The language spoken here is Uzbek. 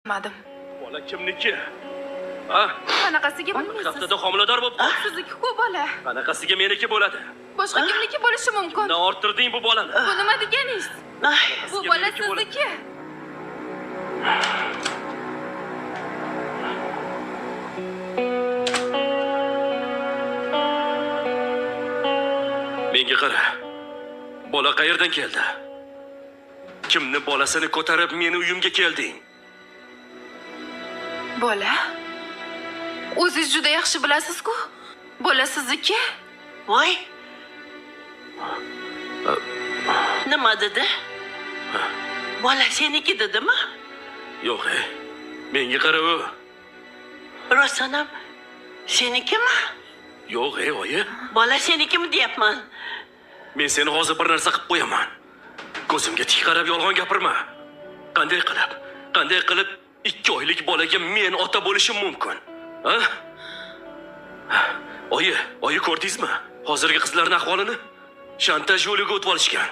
Madim. Bola kimniki? Ha? Qanaqasiga Bir bilmaysiz? haftada homilador bo'libdi. Sizniki-ku bola. Qanaqasiga meniki bo'ladi? Boshqa kimniki bo'lishi mumkin. Undan orttirding bu bolani. Bu nima deganingiz? Bu bola sizniki. Menga qara. Bola qayerdan keldi? Kimni bolasini ko'tarib meni uyimga kelding? Bola? O'zingiz juda yaxshi bilasiz-ku. Bola sizniki. Voy. Nima dedi? Bola seniki dedimi? Yo'q, menga qara u. Rosonam, senikimi? Yo'q, oyi. Bola senikimi deyapman. Men seni hozir bir narsa qilib qo'yaman. Ko'zimga tik qarab yolg'on gapirma. Qanday qilib 2 oylik bolaga men ota bo'lishim mumkin? Ha? Oyi ko'rdingizmi? Hozirgi qizlarning ahvolini shantaj yo'liga o'tib olishgan.